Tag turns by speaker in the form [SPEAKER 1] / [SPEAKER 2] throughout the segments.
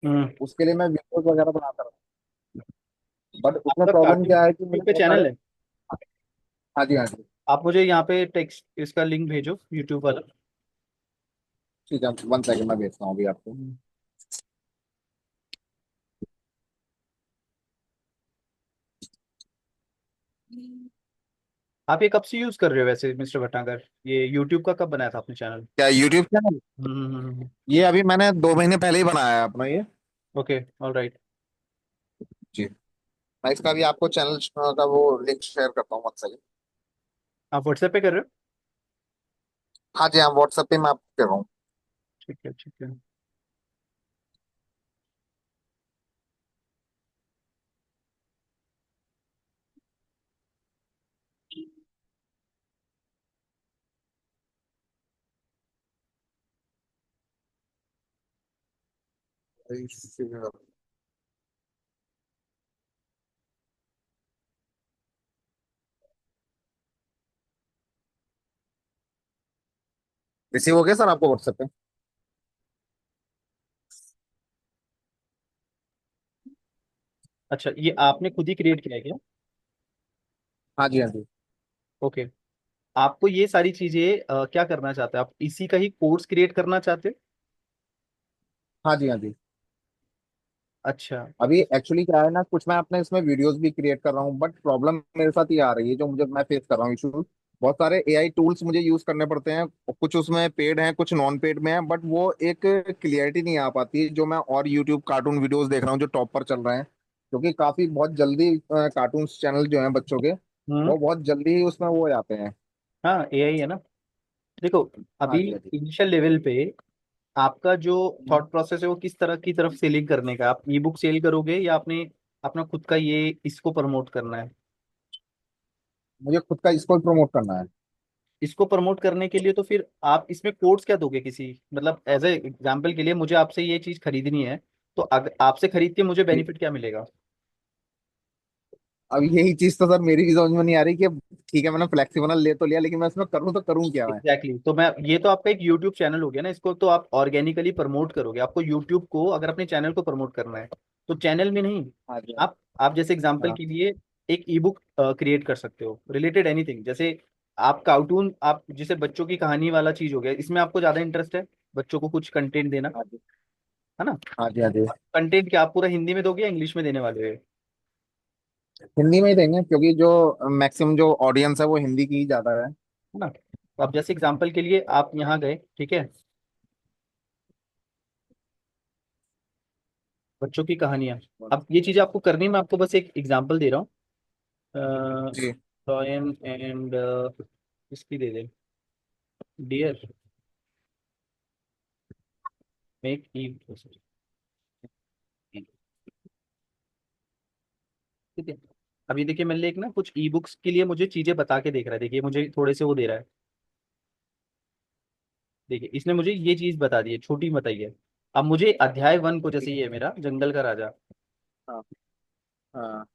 [SPEAKER 1] हम्म।
[SPEAKER 2] उसके लिए मैं वीडियोस वगैरह बनाता रहता हूँ, बट उसमें
[SPEAKER 1] आपका
[SPEAKER 2] प्रॉब्लम
[SPEAKER 1] कार्टून
[SPEAKER 2] क्या है कि
[SPEAKER 1] यूट्यूब
[SPEAKER 2] मुझे
[SPEAKER 1] पे
[SPEAKER 2] बहुत
[SPEAKER 1] चैनल
[SPEAKER 2] सारे।
[SPEAKER 1] है?
[SPEAKER 2] हाँ जी, हाँ जी।
[SPEAKER 1] आप मुझे यहाँ पे टेक्स्ट इसका लिंक भेजो, यूट्यूब वाला।
[SPEAKER 2] ठीक है, 1 सेकंड में भेजता हूँ अभी आपको।
[SPEAKER 1] हम्म। आप ये कब से यूज कर रहे हो वैसे मिस्टर भटनागर? ये यूट्यूब का कब बनाया था आपने चैनल?
[SPEAKER 2] क्या यूट्यूब चैनल?
[SPEAKER 1] हम्म।
[SPEAKER 2] ये अभी मैंने 2 महीने पहले ही बनाया है अपना ये।
[SPEAKER 1] Okay, all right.
[SPEAKER 2] जी। मैं इसका भी आपको चैनल का वो लिंक शेयर करता हूँ, 1 सेकंड।
[SPEAKER 1] आप व्हाट्सएप पे कर रहे हो?
[SPEAKER 2] हाँ जी, हाँ, व्हाट्सएप पे मैं आपको कर रहा हूँ।
[SPEAKER 1] ठीक है, ठीक है।
[SPEAKER 2] रिसीव हो गया सर आपको व्हाट्सएप पे?
[SPEAKER 1] अच्छा, ये आपने खुद ही क्रिएट किया है क्या?
[SPEAKER 2] हाँ जी, हाँ जी।
[SPEAKER 1] ओके। आपको ये सारी चीजें क्या करना चाहते हैं? आप इसी का ही कोर्स क्रिएट करना चाहते हैं?
[SPEAKER 2] हाँ जी, हाँ जी।
[SPEAKER 1] अच्छा।
[SPEAKER 2] अभी एक्चुअली क्या है ना, कुछ मैं अपने इसमें वीडियोस भी क्रिएट कर रहा हूँ, बट प्रॉब्लम मेरे साथ ये आ रही है जो मुझे मैं फेस कर रहा हूँ इशू। बहुत सारे एआई टूल्स मुझे यूज करने पड़ते हैं, कुछ उसमें पेड हैं, कुछ नॉन पेड में है, बट वो एक क्लियरिटी नहीं आ पाती जो मैं और यूट्यूब कार्टून वीडियोस देख रहा हूँ जो टॉप पर चल रहे हैं, क्योंकि काफी बहुत जल्दी कार्टून चैनल जो हैं बच्चों के,
[SPEAKER 1] हम्म।
[SPEAKER 2] वो बहुत जल्दी ही उसमें वो हो जाते हैं।
[SPEAKER 1] हाँ, एआई है ना। देखो,
[SPEAKER 2] हाँ
[SPEAKER 1] अभी
[SPEAKER 2] जी, हाँ जी।
[SPEAKER 1] इनिशियल लेवल पे आपका जो थॉट प्रोसेस है वो किस तरह की तरफ सेलिंग करने का? आप ई बुक सेल करोगे या आपने अपना खुद का ये इसको प्रमोट करना है?
[SPEAKER 2] मुझे खुद का इसको प्रमोट करना है।
[SPEAKER 1] इसको प्रमोट करने के लिए तो फिर आप इसमें कोड्स क्या दोगे किसी, मतलब एज ए एग्जाम्पल के लिए मुझे आपसे ये चीज खरीदनी है, तो अगर आपसे खरीद के मुझे बेनिफिट क्या मिलेगा?
[SPEAKER 2] अब यही चीज तो सर मेरी भी समझ में नहीं आ रही कि ठीक है, मैंने फ्लेक्सिबल ले तो लिया, लेकिन मैं इसमें करूँ तो करूँ क्या मैं?
[SPEAKER 1] Exactly exactly। तो मैं, ये तो आपका एक यूट्यूब चैनल हो गया ना, इसको तो आप ऑर्गेनिकली प्रमोट करोगे। आपको यूट्यूब को अगर अपने चैनल को प्रमोट करना है तो चैनल में नहीं,
[SPEAKER 2] हाँ जी,
[SPEAKER 1] आप जैसे एग्जांपल
[SPEAKER 2] हाँ
[SPEAKER 1] के लिए एक ई बुक क्रिएट कर सकते हो रिलेटेड एनीथिंग। जैसे आप कार्टून, आप जिसे बच्चों की कहानी वाला चीज हो गया, इसमें आपको ज्यादा इंटरेस्ट है, बच्चों को कुछ कंटेंट देना,
[SPEAKER 2] हाँ जी,
[SPEAKER 1] है ना?
[SPEAKER 2] हाँ जी, हाँ जी।
[SPEAKER 1] कंटेंट क्या आप पूरा हिंदी में दोगे या इंग्लिश में देने वाले हो?
[SPEAKER 2] हिंदी में ही देंगे, क्योंकि जो मैक्सिमम जो ऑडियंस है वो हिंदी की ही ज्यादा है।
[SPEAKER 1] है ना? तो आप जैसे एग्जांपल के लिए आप यहाँ गए, ठीक है, बच्चों की कहानियां। अब ये चीजें आपको करनी, मैं आपको बस एक एग्जांपल दे रहा हूँ।
[SPEAKER 2] जी।
[SPEAKER 1] टॉयन एंड इसकी दे दे, डियर मेक ई, ठीक है। अभी देखिए मेरे लिए एक ना कुछ ई बुक्स के लिए मुझे चीजें बता के देख रहा है, देखिए मुझे थोड़े से वो दे रहा है। देखिए इसने मुझे ये चीज बता दी है, छोटी बताई है। अब मुझे अध्याय 1 को, जैसे ये है मेरा जंगल का राजा,
[SPEAKER 2] हाँ, हाँ।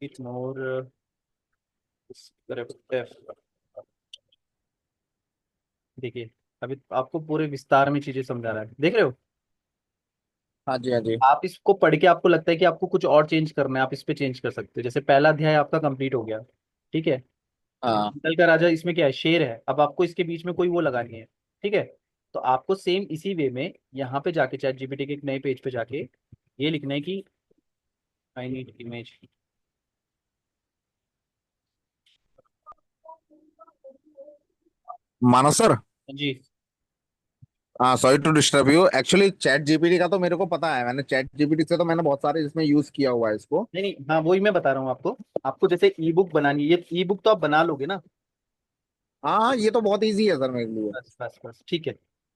[SPEAKER 1] इट्स मोर, देखिए अभी आपको पूरे विस्तार में चीजें समझा रहा है, देख रहे हो?
[SPEAKER 2] हाँ जी, हाँ जी।
[SPEAKER 1] आप इसको पढ़ के आपको लगता है कि आपको कुछ और चेंज करना है, आप इस पे चेंज कर सकते हो। जैसे पहला अध्याय आपका कंप्लीट हो गया, ठीक है।
[SPEAKER 2] हाँ
[SPEAKER 1] जंगल का राजा इसमें क्या है, शेर है। अब आपको इसके बीच में कोई वो लगानी है, ठीक है। तो आपको सेम इसी वे में यहाँ पे जाके चैट जीपीटी के एक नए पेज पे जाके ये लिखना है कि I need image.
[SPEAKER 2] Manas sir.
[SPEAKER 1] जी।
[SPEAKER 2] हाँ, sorry to disturb you, actually ChatGPT का तो मेरे को पता है, मैंने चैट जीपीटी से तो मैंने बहुत सारे इसमें यूज किया हुआ है इसको।
[SPEAKER 1] नहीं नहीं, हाँ वही मैं बता रहा हूँ आपको। आपको जैसे ई बुक बनानी है, ये ई बुक तो आप बना लोगे ना?
[SPEAKER 2] हाँ हाँ, ये तो बहुत इजी है सर मेरे लिए।
[SPEAKER 1] बस बस बस, ठीक है।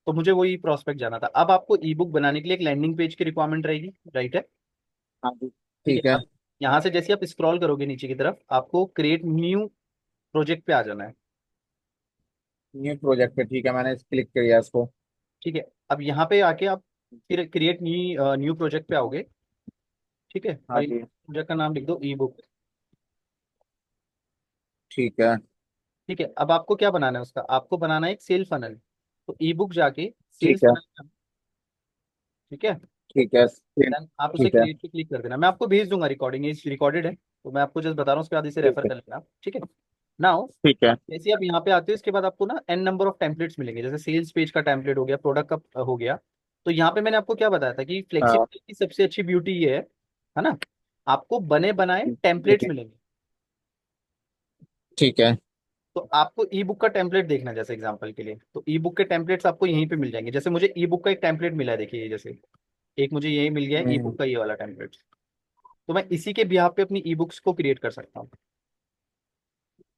[SPEAKER 1] तो मुझे वही प्रोस्पेक्ट जाना था। अब आपको ई बुक बनाने के लिए एक लैंडिंग पेज की रिक्वायरमेंट रहेगी, राइट है?
[SPEAKER 2] हाँ जी।
[SPEAKER 1] ठीक है।
[SPEAKER 2] ठीक है।
[SPEAKER 1] अब यहाँ से जैसे आप स्क्रॉल करोगे नीचे की तरफ, आपको क्रिएट न्यू प्रोजेक्ट पे आ जाना है।
[SPEAKER 2] न्यू प्रोजेक्ट पे, ठीक है, मैंने क्लिक किया इसको।
[SPEAKER 1] ठीक है। अब यहाँ पे आके आप फिर क्रिएट न्यू न्यू प्रोजेक्ट पे आओगे, ठीक है।
[SPEAKER 2] हाँ
[SPEAKER 1] और
[SPEAKER 2] जी।
[SPEAKER 1] प्रोजेक्ट का नाम लिख दो ई बुक।
[SPEAKER 2] ठीक है।
[SPEAKER 1] ठीक है। अब आपको क्या बनाना है उसका, आपको बनाना है एक सेल फनल। तो ई बुक जाके सेल्स
[SPEAKER 2] ठीक है।
[SPEAKER 1] फनल, ठीक है।
[SPEAKER 2] ठीक है,
[SPEAKER 1] देन आप उसे
[SPEAKER 2] ठीक है।
[SPEAKER 1] क्रिएट पे क्लिक कर देना, मैं आपको भेज दूंगा, रिकॉर्डिंग ये रिकॉर्डेड है, तो मैं आपको जस्ट बता रहा हूँ, उसके बाद इसे
[SPEAKER 2] ठीक
[SPEAKER 1] रेफर
[SPEAKER 2] है।
[SPEAKER 1] कर लेना, ठीक है। नाउ
[SPEAKER 2] ठीक है।
[SPEAKER 1] जैसे आप यहाँ पे आते हो, इसके बाद आपको ना एन नंबर ऑफ टेम्पलेट्स मिलेंगे, जैसे सेल्स पेज का टेम्पलेट हो गया, प्रोडक्ट का हो गया। तो यहाँ पे मैंने आपको क्या बताया था कि
[SPEAKER 2] हाँ।
[SPEAKER 1] फ्लेक्सिबिलिटी की सबसे अच्छी ब्यूटी ये है ना, आपको बने बनाए
[SPEAKER 2] ठीक
[SPEAKER 1] टेम्पलेट्स
[SPEAKER 2] है।
[SPEAKER 1] मिलेंगे।
[SPEAKER 2] ठीक है।
[SPEAKER 1] तो आपको ई बुक का टेम्पलेट देखना है, जैसे एग्जांपल के लिए, तो ई बुक के टेम्पलेट्स आपको यहीं पे मिल जाएंगे, जैसे मुझे ई बुक का एक टेम्पलेट मिला है, देखिए ये जैसे एक मुझे यही मिल गया है ई
[SPEAKER 2] हम्म,
[SPEAKER 1] बुक का ये वाला टेम्पलेट। तो मैं इसी के बिहाफ पे अपनी ई बुक्स को क्रिएट कर सकता हूँ।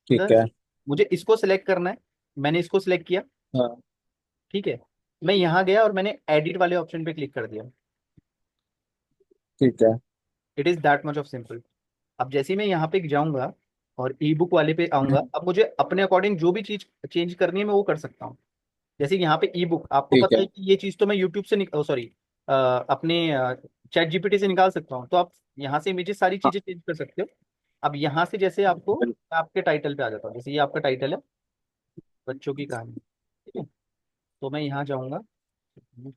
[SPEAKER 2] ठीक
[SPEAKER 1] बस
[SPEAKER 2] है।
[SPEAKER 1] मुझे इसको सिलेक्ट करना है, मैंने इसको सिलेक्ट किया,
[SPEAKER 2] हाँ।
[SPEAKER 1] ठीक है। मैं यहाँ गया और मैंने एडिट वाले ऑप्शन पे क्लिक कर दिया।
[SPEAKER 2] ठीक है।
[SPEAKER 1] It is that much of simple. अब जैसे ही मैं यहाँ पे जाऊंगा और ई बुक वाले पे आऊंगा, अब मुझे अपने अकॉर्डिंग जो भी चीज चेंज करनी है मैं वो कर सकता हूँ। जैसे यहाँ पे ई बुक, आपको
[SPEAKER 2] ठीक
[SPEAKER 1] पता
[SPEAKER 2] है।
[SPEAKER 1] है कि ये चीज तो मैं यूट्यूब से सॉरी अपने चैट जीपीटी से निकाल सकता हूँ, तो आप यहाँ से इमेजेस सारी
[SPEAKER 2] हाँ,
[SPEAKER 1] चीजें चेंज कर सकते हो। अब यहाँ से जैसे आपको,
[SPEAKER 2] बिल्कुल।
[SPEAKER 1] मैं आपके टाइटल पे आ जाता हूँ, जैसे ये आपका टाइटल है, बच्चों की कहानी, ठीक है। तो मैं यहाँ जाऊंगा,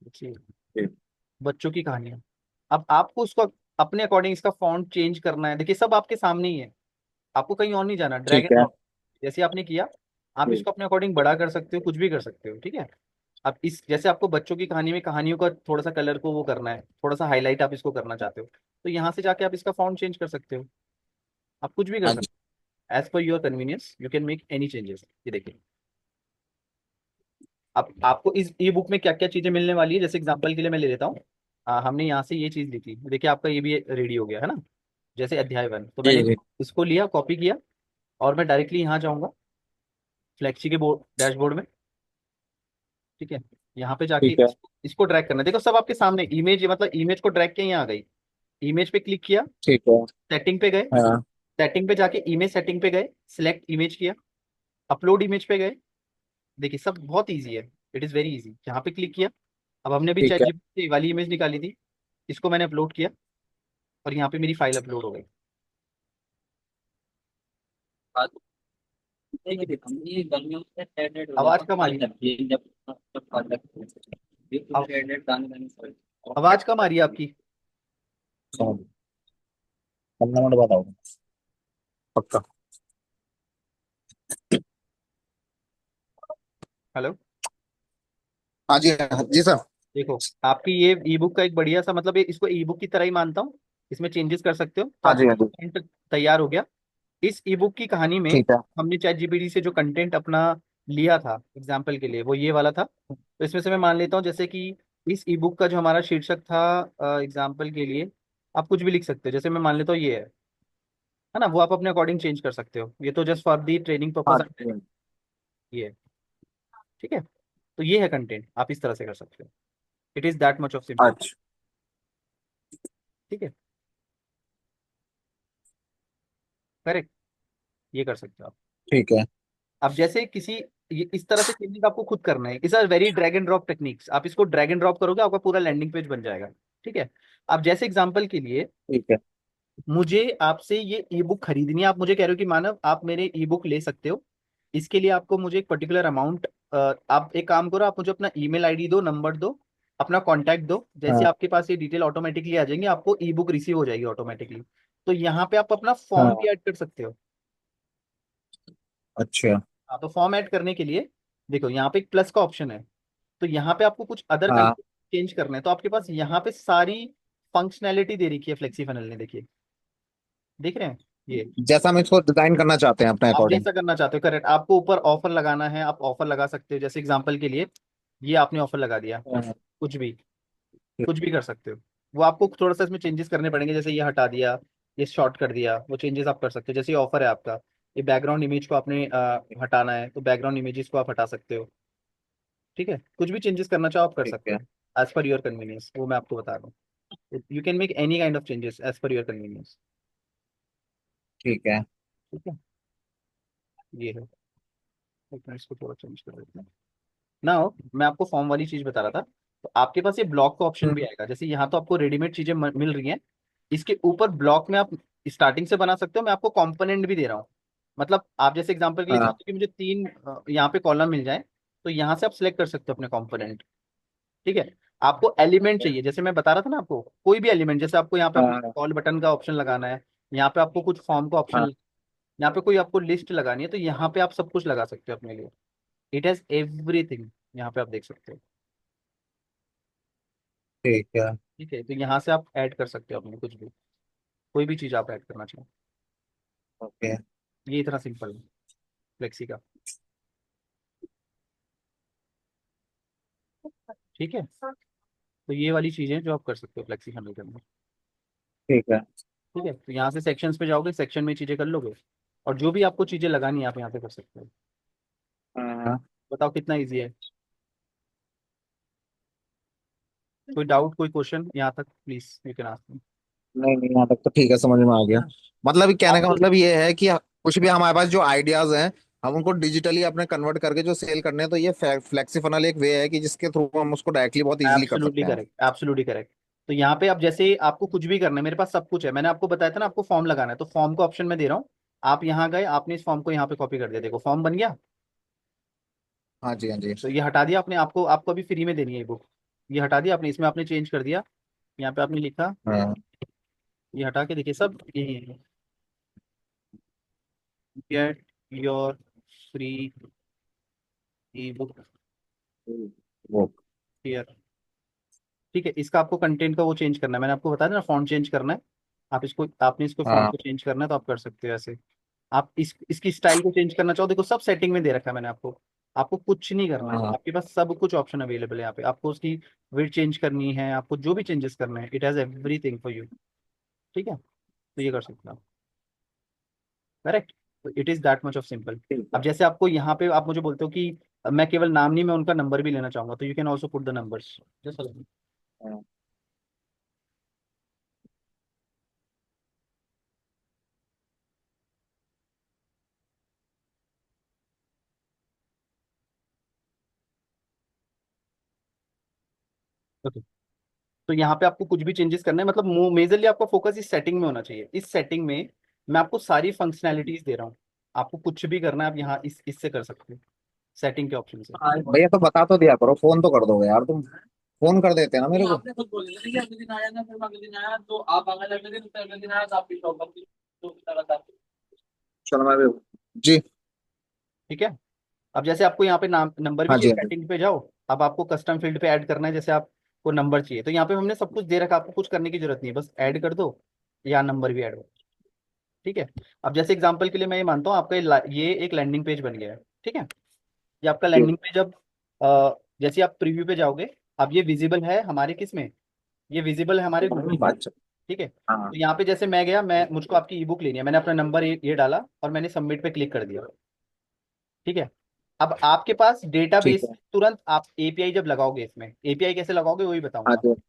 [SPEAKER 2] ठीक।
[SPEAKER 1] बच्चों की कहानियां। अब आपको उसको अपने अकॉर्डिंग इसका फॉन्ट चेंज करना है, देखिए सब आपके सामने ही है, आपको कहीं और नहीं जाना, ड्रैग
[SPEAKER 2] ठीक
[SPEAKER 1] एंड
[SPEAKER 2] है।
[SPEAKER 1] ड्रॉप जैसे आपने किया, आप
[SPEAKER 2] ठीक।
[SPEAKER 1] इसको अपने अकॉर्डिंग बड़ा कर सकते हो, कुछ भी कर सकते हो, ठीक है। अब इस जैसे आपको बच्चों की कहानी में कहानियों का थोड़ा सा कलर को वो करना है, थोड़ा सा हाईलाइट आप इसको करना चाहते हो, तो यहाँ से जाके आप इसका फॉन्ट चेंज कर सकते हो, आप कुछ भी कर
[SPEAKER 2] हाँ
[SPEAKER 1] सकते
[SPEAKER 2] जी।
[SPEAKER 1] हो, as per your convenience you can make any changes. ये देखिए, अब आपको इस ई बुक में क्या क्या चीजें मिलने वाली है, जैसे एग्जांपल के लिए मैं ले लेता हूँ, हमने यहाँ से ये चीज ली थी, देखिए आपका ये भी रेडी हो गया है ना, जैसे अध्याय 1, तो
[SPEAKER 2] जी
[SPEAKER 1] मैंने
[SPEAKER 2] जी।
[SPEAKER 1] इसको लिया, कॉपी किया, और मैं डायरेक्टली यहाँ जाऊंगा फ्लेक्सी के बोर्ड डैशबोर्ड में, ठीक है। यहाँ पे जाके
[SPEAKER 2] ठीक है।
[SPEAKER 1] इसको ड्रैग करना है, देखो सब आपके सामने इमेज, मतलब इमेज को ड्रैग किया, यहाँ आ गई, इमेज पे क्लिक किया,
[SPEAKER 2] ठीक है।
[SPEAKER 1] सेटिंग पे गए,
[SPEAKER 2] हाँ।
[SPEAKER 1] सेटिंग पे जाके इमेज सेटिंग पे गए, सिलेक्ट इमेज किया, अपलोड इमेज पे गए, देखिए सब बहुत ईजी है, इट इज़ वेरी इजी, यहाँ पे क्लिक किया। अब हमने अभी
[SPEAKER 2] ठीक
[SPEAKER 1] चैट
[SPEAKER 2] है।
[SPEAKER 1] जीपीटी वाली इमेज निकाली थी, इसको मैंने अपलोड किया, और यहाँ पे मेरी फाइल अपलोड हो गई, ठीक है।
[SPEAKER 2] ये गर्मियों से टेड हो
[SPEAKER 1] आवाज
[SPEAKER 2] जाती
[SPEAKER 1] कम आ
[SPEAKER 2] है
[SPEAKER 1] रही है,
[SPEAKER 2] लगती है जब जब फल लगती है। ये तो
[SPEAKER 1] आव-
[SPEAKER 2] टेड गाने गाने से
[SPEAKER 1] आवाज कम आ रही है आपकी।
[SPEAKER 2] समझ। 15 मिनट बाद आओ। पक्का।
[SPEAKER 1] हेलो,
[SPEAKER 2] हाँ जी, हाँ जी सर।
[SPEAKER 1] देखो आपकी ये ई बुक का एक बढ़िया सा, मतलब ये इसको ई बुक की तरह ही मानता हूँ, इसमें चेंजेस कर सकते हो, तो
[SPEAKER 2] हाँ जी,
[SPEAKER 1] आपका
[SPEAKER 2] हाँ जी।
[SPEAKER 1] कंटेंट तैयार हो गया। इस ई बुक की कहानी में
[SPEAKER 2] ठीक है।
[SPEAKER 1] हमने चैट जीपीटी से जो कंटेंट अपना लिया था एग्जाम्पल के लिए, वो ये वाला था, तो इसमें से मैं मान लेता हूँ, जैसे कि इस ई बुक का जो हमारा शीर्षक था, एग्जाम्पल के लिए आप कुछ भी लिख सकते हो, जैसे मैं मान लेता हूँ ये है ना, वो आप अपने अकॉर्डिंग चेंज कर सकते हो, ये तो जस्ट फॉर दी ट्रेनिंग
[SPEAKER 2] हाँ
[SPEAKER 1] पर्पज
[SPEAKER 2] जी।
[SPEAKER 1] ये है, ठीक है। तो ये है कंटेंट, आप इस तरह से कर सकते हो, it is that much of simple,
[SPEAKER 2] अच्छा।
[SPEAKER 1] ठीक है, करेक्ट, ये कर सकते हो आप।
[SPEAKER 2] ठीक है।
[SPEAKER 1] अब जैसे किसी, ये इस तरह से चेंजिंग आपको खुद करना है, इस are very drag and drop techniques, आप इसको ड्रैग एंड ड्रॉप करोगे आपका पूरा लैंडिंग पेज बन जाएगा, ठीक है। अब जैसे एग्जांपल के लिए
[SPEAKER 2] ठीक है।
[SPEAKER 1] मुझे आपसे ये ई बुक खरीदनी है, आप मुझे कह रहे हो कि मानव आप मेरे ई बुक ले सकते हो, इसके लिए आपको मुझे एक पर्टिकुलर अमाउंट, आप एक काम करो, आप मुझे अपना ईमेल आईडी दो, नंबर दो, अपना कॉन्टैक्ट दो, जैसे
[SPEAKER 2] हाँ।
[SPEAKER 1] आपके पास ये डिटेल ऑटोमेटिकली आ जाएंगे, आपको ई बुक रिसीव हो जाएगी ऑटोमेटिकली। तो यहाँ पे आप अपना फॉर्म भी
[SPEAKER 2] हाँ।
[SPEAKER 1] ऐड कर सकते हो।
[SPEAKER 2] अच्छा।
[SPEAKER 1] हाँ, तो फॉर्म ऐड करने के लिए देखो यहाँ पे एक प्लस का ऑप्शन है, तो यहाँ पे आपको कुछ अदर
[SPEAKER 2] हाँ।
[SPEAKER 1] कंटेंट चेंज करना है, तो आपके पास यहाँ पे सारी फंक्शनैलिटी दे रखी है फ्लेक्सी फनल ने, देखिए, देख रहे हैं ये,
[SPEAKER 2] जैसा हम इसको डिजाइन करना चाहते हैं अपने
[SPEAKER 1] आप
[SPEAKER 2] अकॉर्डिंग।
[SPEAKER 1] जैसा करना चाहते हो, करेक्ट, आपको ऊपर ऑफर लगाना है आप ऑफर लगा सकते हो, जैसे एग्जांपल के लिए ये आपने ऑफर लगा दिया,
[SPEAKER 2] हाँ।
[SPEAKER 1] कुछ भी, कुछ भी कर सकते हो, वो आपको थोड़ा सा इसमें चेंजेस करने पड़ेंगे, जैसे ये हटा दिया, ये शॉर्ट कर दिया, वो चेंजेस आप कर सकते हो, जैसे ये ऑफर है आपका, ये बैकग्राउंड इमेज को आपने हटाना है, तो बैकग्राउंड इमेजेस को आप हटा सकते हो, ठीक है, कुछ भी चेंजेस करना चाहो आप कर
[SPEAKER 2] ठीक
[SPEAKER 1] सकते
[SPEAKER 2] है।
[SPEAKER 1] हो, एज पर योर कन्वीनियंस, वो मैं आपको बता रहा हूँ, you can make any kind of changes as per your convenience,
[SPEAKER 2] ठीक है।
[SPEAKER 1] ठीक है, ये है, एक मिनट इसको थोड़ा चेंज कर देते हैं। नाउ मैं आपको फॉर्म वाली चीज बता रहा था, तो आपके पास ये ब्लॉक का ऑप्शन भी
[SPEAKER 2] हम्म,
[SPEAKER 1] आएगा, जैसे यहाँ तो आपको रेडीमेड चीजें मिल रही हैं, इसके ऊपर ब्लॉक में आप स्टार्टिंग से बना सकते हो, मैं आपको कंपोनेंट भी दे रहा हूँ, मतलब आप जैसे एग्जांपल के लिए
[SPEAKER 2] हाँ।
[SPEAKER 1] चाहते हो कि मुझे 3 यहाँ पे कॉलम मिल जाए, तो यहाँ से आप सिलेक्ट कर सकते हो अपने कंपोनेंट, ठीक है। आपको एलिमेंट चाहिए, जैसे मैं बता रहा था ना आपको, कोई भी एलिमेंट, जैसे आपको यहाँ पे अपना
[SPEAKER 2] हाँ
[SPEAKER 1] कॉल बटन का ऑप्शन लगाना है, यहाँ पे आपको कुछ फॉर्म का
[SPEAKER 2] हाँ।
[SPEAKER 1] ऑप्शन, यहाँ पे कोई आपको लिस्ट लगानी है, तो यहाँ पे आप सब कुछ लगा सकते हो अपने लिए। इट हैज एवरीथिंग, यहाँ पे आप देख सकते हो।
[SPEAKER 2] ठीक है।
[SPEAKER 1] ठीक है, तो यहाँ से आप ऐड कर सकते हो अपने कुछ भी, कोई भी चीज़ आप ऐड करना चाहो।
[SPEAKER 2] ओके।
[SPEAKER 1] ये इतना सिंपल है फ्लेक्सी का। ठीक है, तो ये वाली चीज़ें जो आप कर सकते हो फ्लेक्सी हैंडल के अंदर।
[SPEAKER 2] ठीक है।
[SPEAKER 1] ठीक है, तो यहाँ से सेक्शंस पे जाओगे, सेक्शन में चीज़ें कर लोगे, और जो भी आपको चीज़ें लगानी है आप यहाँ पे कर सकते हो।
[SPEAKER 2] हाँ।
[SPEAKER 1] बताओ कितना ईजी है। कोई डाउट, कोई क्वेश्चन यहाँ तक, प्लीज यू कैन आस्क।
[SPEAKER 2] नहीं नहीं, यहाँ तक तो ठीक है, समझ में आ गया। मतलब ये कहने का
[SPEAKER 1] आप
[SPEAKER 2] मतलब ये है कि कुछ भी हमारे पास जो आइडियाज हैं, हम उनको डिजिटली अपने कन्वर्ट करके जो सेल करने हैं, तो ये फ्लेक्सी फनल एक वे है कि जिसके थ्रू हम उसको डायरेक्टली बहुत इजीली कर
[SPEAKER 1] एब्सोल्युटली
[SPEAKER 2] सकते हैं।
[SPEAKER 1] Correct, absolutely correct. तो यहाँ पे अब जैसे आपको कुछ भी करना है, मेरे पास सब कुछ है, मैंने आपको बताया था ना आपको फॉर्म लगाना है, तो फॉर्म का ऑप्शन मैं दे रहा हूँ। आप यहाँ गए, आपने इस फॉर्म को यहाँ पे कॉपी कर दिया, देखो फॉर्म बन गया।
[SPEAKER 2] हाँ जी हाँ जी।
[SPEAKER 1] तो ये हटा दिया आपने, आपको आपको अभी फ्री में देनी है ये बुक। ये हटा दिया आपने, इसमें आपने चेंज कर दिया, यहाँ पे आपने लिखा,
[SPEAKER 2] हाँ।
[SPEAKER 1] ये हटा के देखिए सब यही है। Get your free E book
[SPEAKER 2] वो।
[SPEAKER 1] हियर। ठीक है, इसका आपको कंटेंट का वो चेंज करना है, मैंने आपको बताया था ना फॉन्ट चेंज करना है। आप इसको, आपने इसको फॉन्ट
[SPEAKER 2] हाँ
[SPEAKER 1] को चेंज करना है, तो आप कर सकते हो ऐसे। आप इसकी स्टाइल को चेंज करना चाहो, देखो सब सेटिंग में दे रखा है मैंने आपको। आपको कुछ नहीं करना है,
[SPEAKER 2] हाँ।
[SPEAKER 1] आपके पास सब कुछ ऑप्शन अवेलेबल है यहाँ पे। आपको उसकी विड्थ चेंज करनी है, आपको जो भी चेंजेस करना है, it has everything for you. ठीक है, तो ये कर सकते हो आप। करेक्ट, तो it is that much of simple.
[SPEAKER 2] ठीक है।
[SPEAKER 1] अब जैसे आपको यहाँ पे आप मुझे बोलते हो कि मैं केवल नाम नहीं, मैं उनका नंबर भी लेना चाहूंगा, तो you can also put the numbers just.
[SPEAKER 2] हाँ।
[SPEAKER 1] तो यहाँ पे आपको कुछ भी चेंजेस करना है, मतलब मेजरली आपका फोकस इस सेटिंग में होना चाहिए। इस सेटिंग में मैं आपको सारी फंक्शनैलिटीज दे रहा हूँ, आपको कुछ भी करना है आप यहाँ इससे कर सकते हो, सेटिंग के ऑप्शन से।
[SPEAKER 2] भैया तो बता तो दिया करो, फोन तो कर दोगे यार तुम। फोन कर देते ना मेरे को।
[SPEAKER 1] आपने खुद बोले थे ना कि अगले दिन आया ना, फिर मैं अगले दिन आया, तो आप अगले अगले दिन, फिर अगले दिन आया तो आपकी शॉप बंद थी, तो लगातार।
[SPEAKER 2] चलो मैं भी। जी।
[SPEAKER 1] ठीक है, अब जैसे आपको यहाँ पे नाम नंबर भी
[SPEAKER 2] हाँ जी
[SPEAKER 1] चाहिए,
[SPEAKER 2] हाँ जी।
[SPEAKER 1] सेटिंग पे जाओ। अब आपको कस्टम फील्ड पे ऐड करना है, जैसे आपको नंबर चाहिए, तो यहाँ पे हमने सब कुछ दे रखा, आपको कुछ करने की जरूरत नहीं है, बस ऐड कर दो, या नंबर भी ऐड हो। ठीक है, अब जैसे एग्जांपल के लिए मैं ये मानता हूँ आपका ये एक लैंडिंग पेज बन गया है। ठीक है, ये आपका
[SPEAKER 2] जी।
[SPEAKER 1] लैंडिंग पेज अब जैसे आप प्रीव्यू पे जाओगे, अब ये विजिबल है हमारे किस में, ये विजिबल है हमारे गूगल में।
[SPEAKER 2] बात चल।
[SPEAKER 1] ठीक है,
[SPEAKER 2] हाँ।
[SPEAKER 1] तो यहाँ पे जैसे मैं गया, मैं मुझको आपकी ई बुक लेनी है, मैंने अपना नंबर ये डाला और मैंने सबमिट पे क्लिक कर दिया। ठीक है, अब आपके पास
[SPEAKER 2] ठीक
[SPEAKER 1] डेटाबेस,
[SPEAKER 2] है।
[SPEAKER 1] तुरंत आप एपीआई जब लगाओगे, इसमें एपीआई कैसे लगाओगे वही
[SPEAKER 2] हाँ
[SPEAKER 1] बताऊंगा।
[SPEAKER 2] जी।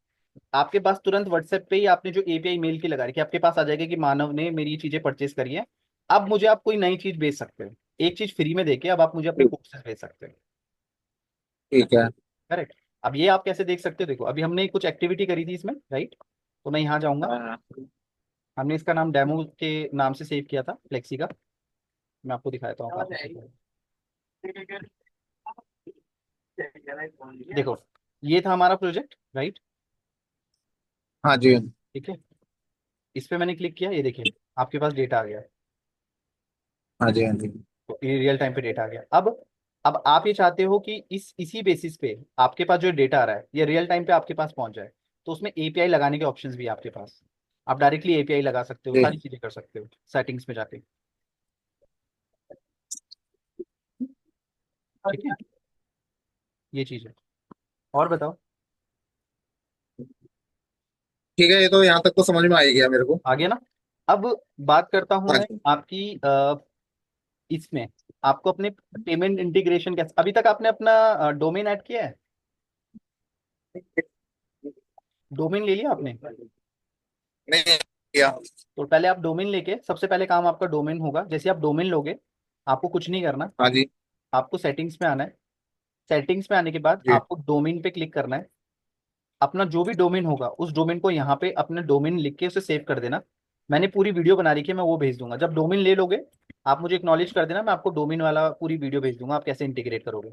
[SPEAKER 1] आपके पास तुरंत व्हाट्सएप पे ही आपने जो एपीआई मेल की लगा रखी है, आपके पास आ जाएगा कि मानव ने मेरी ये चीजें परचेस करी है। अब मुझे आप कोई नई चीज बेच सकते हो, एक चीज फ्री में देके अब आप मुझे अपने
[SPEAKER 2] ठीक।
[SPEAKER 1] कोर्सेज बेच सकते हो।
[SPEAKER 2] ठीक है।
[SPEAKER 1] करेक्ट, अब ये आप कैसे देख सकते हो, देखो अभी हमने कुछ एक्टिविटी करी थी इसमें, राइट। तो मैं यहाँ जाऊंगा,
[SPEAKER 2] हाँ।
[SPEAKER 1] हमने इसका नाम डेमो के नाम से सेव किया था फ्लेक्सी का। मैं आपको दिखाता हूँ देखो, ये था हमारा प्रोजेक्ट, राइट।
[SPEAKER 2] हाँ जी।
[SPEAKER 1] ठीक है, इस पे मैंने क्लिक किया, ये देखिए आपके पास डेटा आ गया।
[SPEAKER 2] हाँ जी। हाँ जी।
[SPEAKER 1] तो ये रियल टाइम पे डेटा आ गया। अब आप ये चाहते हो कि इसी बेसिस पे आपके पास जो डेटा आ रहा है ये रियल टाइम पे आपके पास पहुंच जाए, तो उसमें एपीआई लगाने के ऑप्शंस भी है आपके पास। आप डायरेक्टली एपीआई लगा सकते हो,
[SPEAKER 2] जी।
[SPEAKER 1] सारी चीजें कर सकते हो सेटिंग्स में जाके। ठीक है, ये चीज है। और बताओ।
[SPEAKER 2] ठीक है, ये तो यहाँ तक तो समझ में आ ही गया मेरे को।
[SPEAKER 1] आ गया ना। अब बात करता हूँ
[SPEAKER 2] हाँ
[SPEAKER 1] मैं
[SPEAKER 2] जी।
[SPEAKER 1] आपकी इसमें, आपको अपने पेमेंट इंटीग्रेशन कैसे, अभी तक आपने अपना डोमेन ऐड किया है, डोमेन ले लिया आपने।
[SPEAKER 2] नहीं किया।
[SPEAKER 1] तो पहले आप डोमेन लेके, सबसे पहले काम आपका डोमेन होगा, जैसे आप डोमेन लोगे आपको कुछ नहीं करना,
[SPEAKER 2] हाँ जी।
[SPEAKER 1] आपको सेटिंग्स में आना है। सेटिंग्स में आने के बाद
[SPEAKER 2] जी।
[SPEAKER 1] आपको डोमेन पे क्लिक करना है। अपना जो भी डोमेन होगा उस डोमेन को यहाँ पे अपने डोमेन लिख के उसे सेव कर देना। मैंने पूरी वीडियो बना रखी है, मैं वो भेज दूंगा, जब डोमेन ले लोगे आप मुझे एक्नॉलेज कर देना, मैं आपको डोमेन वाला पूरी वीडियो भेज दूंगा, आप कैसे इंटीग्रेट करोगे।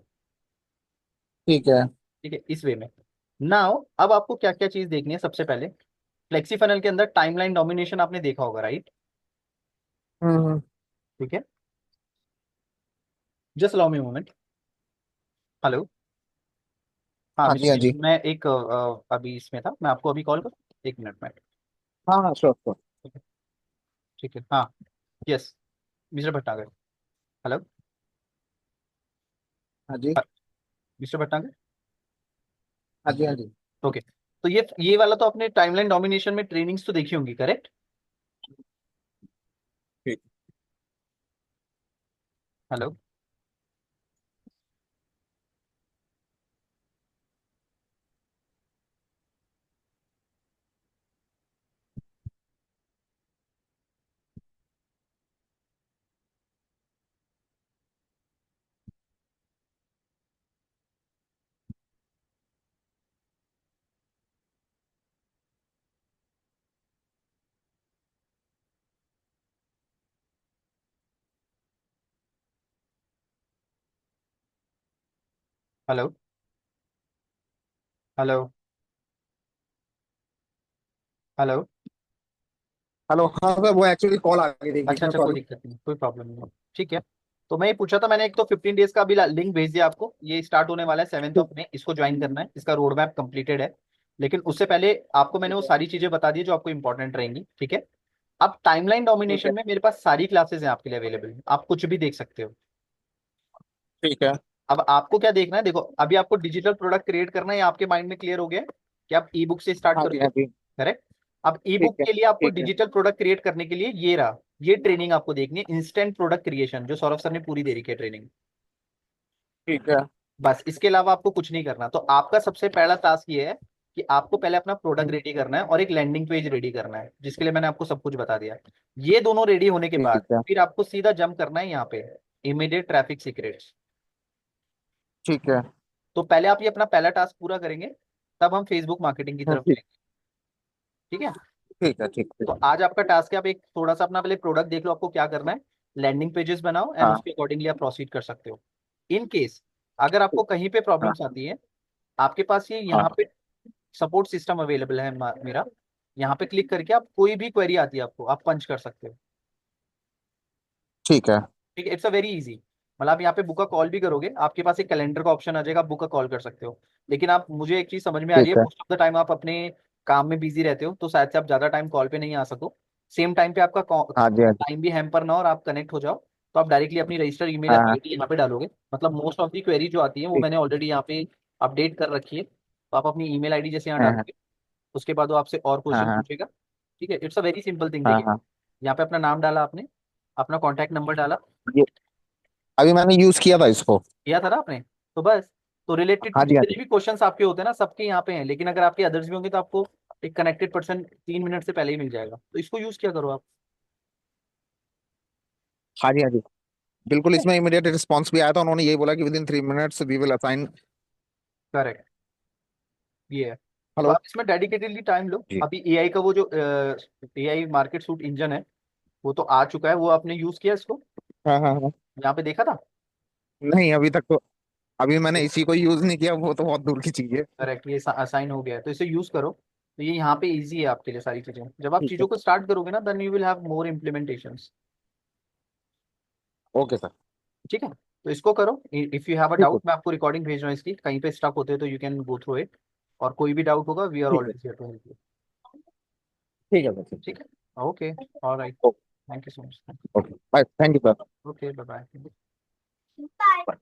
[SPEAKER 2] ठीक है।
[SPEAKER 1] ठीक है, इस वे में। नाउ अब आपको क्या क्या चीज देखनी है सबसे पहले। फ्लेक्सी फनल के अंदर टाइमलाइन डोमिनेशन आपने देखा होगा, राइट?
[SPEAKER 2] हम्म।
[SPEAKER 1] ठीक है, just allow me moment. Hello. हाँ
[SPEAKER 2] हाँ जी,
[SPEAKER 1] मिस्टर
[SPEAKER 2] हाँ
[SPEAKER 1] जी,
[SPEAKER 2] जी।
[SPEAKER 1] मैं एक अभी इसमें था, मैं आपको अभी कॉल करूँ, 1 मिनट में।
[SPEAKER 2] हाँ हाँ, श्योर श्योर।
[SPEAKER 1] ठीक है, हाँ। Yes, mister Bhattagar. हेलो।
[SPEAKER 2] हाँ जी,
[SPEAKER 1] मिस्टर भट्टागर।
[SPEAKER 2] हाँ जी, हाँ जी।
[SPEAKER 1] ओके, तो ये वाला तो आपने टाइमलाइन डोमिनेशन में ट्रेनिंग्स तो देखी होंगी, करेक्ट?
[SPEAKER 2] ठीक।
[SPEAKER 1] Hello. Hello. Hello. Hello.
[SPEAKER 2] Hello, हाँ सर, वो एक्चुअली कॉल आ गई थी बीच
[SPEAKER 1] अच्छा
[SPEAKER 2] में,
[SPEAKER 1] अच्छा, कोई
[SPEAKER 2] सॉरी।
[SPEAKER 1] दिक्कत नहीं, कोई प्रॉब्लम नहीं। ठीक है, तो मैं ये पूछा था, मैंने एक तो 15 डेज का अभी लिंक भेज दिया आपको, ये स्टार्ट होने वाला है 7 मई, इसको ज्वाइन करना है, इसका रोड मैप कंप्लीटेड है। लेकिन उससे पहले आपको मैंने वो सारी चीजें बता दी जो आपको इंपॉर्टेंट रहेंगी, ठीक है? अब टाइमलाइन
[SPEAKER 2] ठीक है।
[SPEAKER 1] डोमिनेशन में मेरे पास सारी क्लासेस हैं आपके लिए अवेलेबल, आप कुछ भी देख सकते हो।
[SPEAKER 2] ठीक है।
[SPEAKER 1] अब आपको क्या देखना है, देखो अभी आपको डिजिटल प्रोडक्ट क्रिएट करना है, ये आपके माइंड में क्लियर हो गया है कि आप ई बुक से स्टार्ट
[SPEAKER 2] हाँ जी,
[SPEAKER 1] करोगे,
[SPEAKER 2] हाँ जी।
[SPEAKER 1] करेक्ट? अब ई
[SPEAKER 2] ठीक
[SPEAKER 1] बुक
[SPEAKER 2] है।
[SPEAKER 1] के लिए आपको
[SPEAKER 2] ठीक है।
[SPEAKER 1] डिजिटल प्रोडक्ट क्रिएट करने के लिए ये रहा, ये ट्रेनिंग आपको देखनी है, इंस्टेंट प्रोडक्ट क्रिएशन, जो सौरभ सर ने पूरी दे रखी है ट्रेनिंग।
[SPEAKER 2] ठीक है।
[SPEAKER 1] बस इसके अलावा आपको कुछ नहीं करना। तो आपका सबसे पहला टास्क ये है कि आपको पहले अपना प्रोडक्ट
[SPEAKER 2] हम्म,
[SPEAKER 1] रेडी करना है और एक लैंडिंग पेज रेडी करना है, जिसके लिए मैंने आपको सब कुछ बता दिया। ये दोनों रेडी होने के
[SPEAKER 2] ठीक
[SPEAKER 1] बाद
[SPEAKER 2] है।
[SPEAKER 1] फिर आपको सीधा जंप करना है यहाँ पे, इमीडिएट ट्रैफिक सीक्रेट्स।
[SPEAKER 2] ठीक है।
[SPEAKER 1] तो पहले आप ये अपना पहला टास्क पूरा करेंगे, तब हम फेसबुक मार्केटिंग की तरफ
[SPEAKER 2] ठीक।
[SPEAKER 1] जाएंगे, ठीक है?
[SPEAKER 2] ठीक है। ठीक है।
[SPEAKER 1] तो आज आपका टास्क है, आप एक थोड़ा सा अपना पहले प्रोडक्ट देख लो, आपको क्या करना है। लैंडिंग पेजेस बनाओ एंड
[SPEAKER 2] हाँ।
[SPEAKER 1] उसके अकॉर्डिंगली आप प्रोसीड कर सकते हो। इन केस अगर आपको कहीं पे
[SPEAKER 2] हाँ
[SPEAKER 1] प्रॉब्लम्स आती है, आपके पास ये यहाँ
[SPEAKER 2] हाँ।
[SPEAKER 1] पे सपोर्ट सिस्टम अवेलेबल है मेरा, यहाँ पे क्लिक करके आप कोई भी क्वेरी आती है आपको, आप पंच कर सकते हो।
[SPEAKER 2] ठीक है।
[SPEAKER 1] ठीक है, इट्स अ वेरी इजी। मतलब आप यहाँ पे बुक का कॉल भी करोगे, आपके पास एक कैलेंडर का ऑप्शन आ जाएगा, आप बुक का कॉल कर सकते हो। लेकिन आप, मुझे एक चीज समझ में आ रही है,
[SPEAKER 2] ठीक है।
[SPEAKER 1] मोस्ट ऑफ द टाइम आप अपने काम में बिजी रहते हो, तो शायद से आप ज्यादा टाइम कॉल पे नहीं आ सको। सेम टाइम पे आपका
[SPEAKER 2] हाँ जी, हाँ जी।
[SPEAKER 1] टाइम भी हैम्पर ना हो और आप कनेक्ट हो जाओ, तो आप डायरेक्टली अपनी रजिस्टर ईमेल
[SPEAKER 2] हाँ हाँ।
[SPEAKER 1] आईडी यहाँ पे डालोगे। मतलब मोस्ट ऑफ दी क्वेरी जो आती है वो
[SPEAKER 2] ठीक।
[SPEAKER 1] मैंने ऑलरेडी यहाँ पे अपडेट कर रखी है, तो आप अपनी ईमेल आईडी जैसे यहाँ
[SPEAKER 2] हाँ हाँ।
[SPEAKER 1] डालोगे, उसके बाद वो आपसे और
[SPEAKER 2] हाँ
[SPEAKER 1] क्वेश्चन
[SPEAKER 2] हाँ।
[SPEAKER 1] पूछेगा। ठीक है, it's a very simple thing.
[SPEAKER 2] हाँ
[SPEAKER 1] देखिए,
[SPEAKER 2] हाँ।
[SPEAKER 1] यहाँ पे अपना नाम डाला आपने, अपना कॉन्टैक्ट नंबर डाला,
[SPEAKER 2] ये अभी मैंने यूज किया था इसको।
[SPEAKER 1] किया था ना आपने? तो बस, तो रिलेटेड
[SPEAKER 2] हाँ जी, हाँ
[SPEAKER 1] जितने
[SPEAKER 2] जी।
[SPEAKER 1] भी क्वेश्चंस आपके होते हैं ना, सबके यहाँ पे हैं, लेकिन अगर आपके अदर्स भी होंगे तो आपको एक कनेक्टेड पर्सन 3 मिनट से पहले ही मिल जाएगा, तो इसको यूज किया करो आप।
[SPEAKER 2] हाँ जी, हाँ जी। बिल्कुल, इसमें इमीडिएट रिस्पांस भी आया था, उन्होंने यही बोला कि within 3 minutes we will assign.
[SPEAKER 1] Correct, ये है। तो
[SPEAKER 2] हेलो।
[SPEAKER 1] आप इसमें डेडिकेटेडली टाइम लो।
[SPEAKER 2] जी।
[SPEAKER 1] अभी एआई का वो जो एआई मार्केट सूट इंजन है, वो तो आ चुका है, वो आपने यूज किया इसको,
[SPEAKER 2] हाँ हाँ हाँ।
[SPEAKER 1] यहाँ पे देखा था?
[SPEAKER 2] नहीं, अभी तक तो, अभी मैंने इसी को यूज नहीं किया, वो तो बहुत दूर की चीज है।
[SPEAKER 1] करेक्ट, ये असाइन हो गया है, तो इसे यूज करो। तो ये यहाँ पे इजी है आपके लिए सारी चीजें, जब आप
[SPEAKER 2] ठीक है।
[SPEAKER 1] चीजों को स्टार्ट करोगे ना, then you will have more implementations.
[SPEAKER 2] Okay sir.
[SPEAKER 1] ठीक है, तो इसको करो। इफ यू हैव अ
[SPEAKER 2] ठीक है।
[SPEAKER 1] डाउट, मैं आपको रिकॉर्डिंग भेज रहा हूँ इसकी, कहीं पे स्टक होते हैं तो you can go through it, और कोई भी डाउट होगा, वी आर
[SPEAKER 2] ठीक है।
[SPEAKER 1] Always here to help you.
[SPEAKER 2] ठीक है सर। ठीक है।
[SPEAKER 1] ठीक है, okay, alright,
[SPEAKER 2] okay.
[SPEAKER 1] Thank you so much.
[SPEAKER 2] Okay, bye, thank you sir.
[SPEAKER 1] Okay, bye bye.